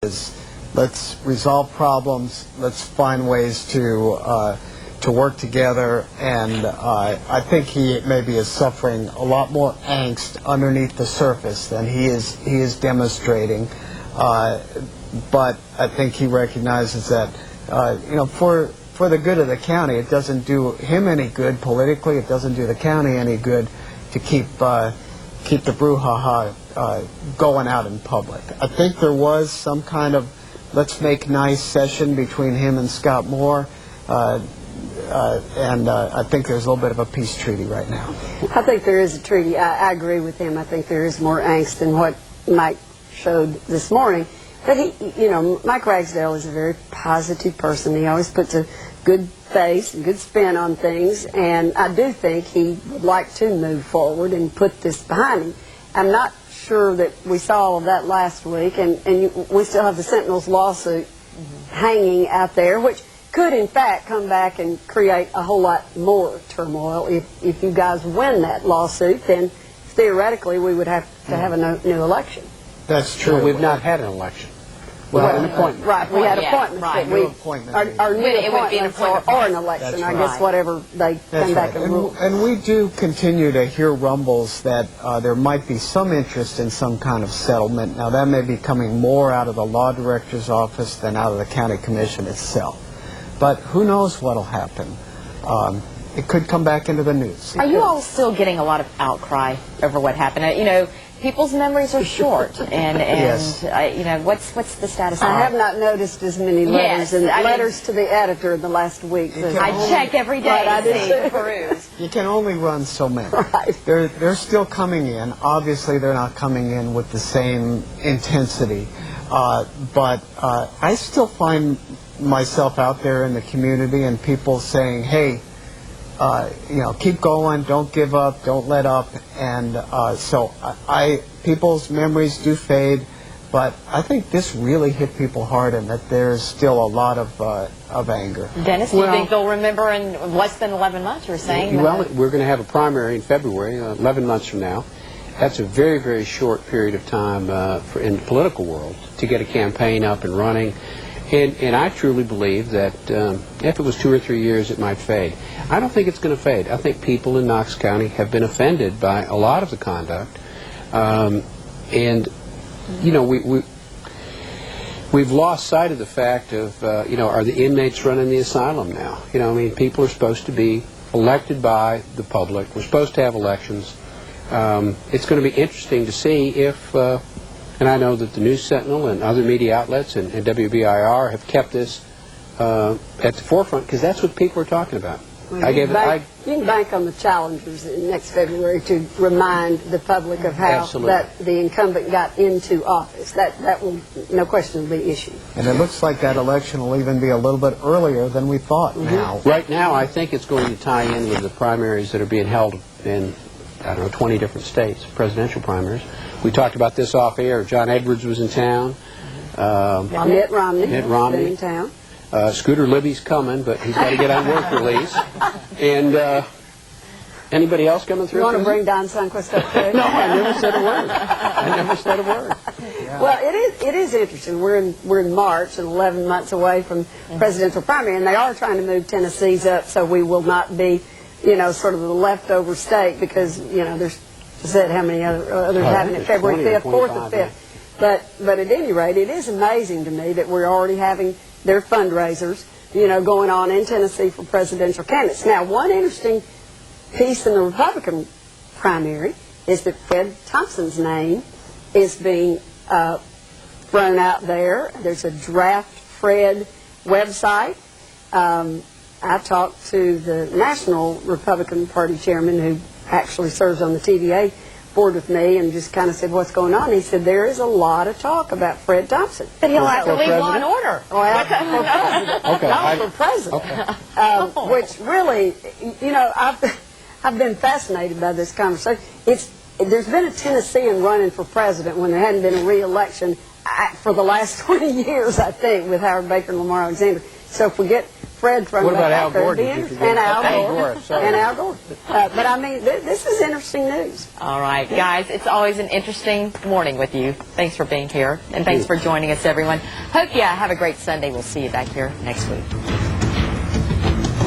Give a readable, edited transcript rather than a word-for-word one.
is let's resolve problems, let's find ways to work together, and I think he maybe is suffering a lot more angst underneath the surface than he is demonstrating. But I think he recognizes that for the good of the county, it doesn't do him any good politically. It doesn't do the county any good to keep the brouhaha going out in public. I think there was some kind of let's make nice session between him and Scott Moore, and I think there's a little bit of a peace treaty right now. I think there is a treaty. I agree with him. I think there is more angst than what Mike showed this morning. But Mike Ragsdale is a very positive person. He always puts a good face and good spin on things, and I do think he would like to move forward and put this behind him. I'm not sure that we saw all of that last week, and we still have the Sentinel's lawsuit hanging out there, which could in fact come back and create a whole lot more turmoil. If you guys win that lawsuit, then theoretically we would have to have a new election. That's true. Well, we've not had an election. We had an appointment. Right, we had appointments. Right. Our new appointments or an election. That's I guess whatever they come back and rule. And we do continue to hear rumbles that there might be some interest in some kind of settlement. Now, that may be coming more out of the law director's office than out of the county commission itself. But who knows what will happen. It could come back into the news. Are you all still getting a lot of outcry over what happened? People's memories are short, and Yes. What's the status? I have not noticed as many letters letters to the editor in the last week. I check every day to peruse. You can only run so many. Right. They're still coming in. Obviously, they're not coming in with the same intensity. But I still find myself out there in the community and people saying, hey, keep going, don't give up, don't let up, and so people's memories do fade, but I think this really hit people hard, and that there's still a lot of anger. Dennis, do you think they'll remember in less than 11 months? You're saying? Well, we're going to have a primary in February, 11 months from now. That's a very, very short period of time in the political world to get a campaign up and running. And I truly believe that if it was 2 or 3 years, it might fade. I don't think it's going to fade. I think people in Knox County have been offended by a lot of the conduct. We've lost sight of the fact of, are the inmates running the asylum now? People are supposed to be elected by the public. We're supposed to have elections. It's going to be interesting to see if... And I know that the News Sentinel and other media outlets and WBIR have kept this at the forefront, because that's what people are talking about. Well, you can bank on the challengers next February to remind the public of how that the incumbent got into office. That will, no question, be issued. And it looks like that election will even be a little bit earlier than we thought now. Right now, I think it's going to tie in with the primaries that are being held in, 20 different states, presidential primaries. We talked about this off air. John Edwards was in town. Mitt Romney. Been in town. Scooter Libby's coming, but he's got to get on work release. And anybody else coming through? You want to bring Don Sunquist up there? No, I never said a word. I never said a word. Yeah. Well, it is interesting. We're in March and 11 months away from presidential primary, and they are trying to move Tennessee's up so we will not be, sort of the leftover state, because there's said how many others having it February 5th, 4th, or 5th. But at any rate, it is amazing to me that we're already having their fundraisers, going on in Tennessee for presidential candidates. Now, one interesting piece in the Republican primary is that Fred Thompson's name is being thrown out there. There's a Draft Fred website. I talked to the National Republican Party chairman, who actually serves on the TVA board with me, and just kind of said, what's going on? He said, there is a lot of talk about Fred Thompson. But he'll have to leave Law and Order. Well, for president. Okay. Not for president. Okay. Which really, I've been fascinated by this conversation. There's been a Tennessean running for president when there hadn't been a re-election for the last 20 years, I think, with Howard Baker and Lamar Alexander. So if we get Fred from What about Al Backer, Gore? it'd be Did you interesting. forget? And Al Al Gore. Gore, sorry. And Al Gore. But I mean, this is interesting news. All right, guys, it's always an interesting morning with you. Thanks for being here, and thanks for joining us, everyone. Hope you have a great Sunday. We'll see you back here next week.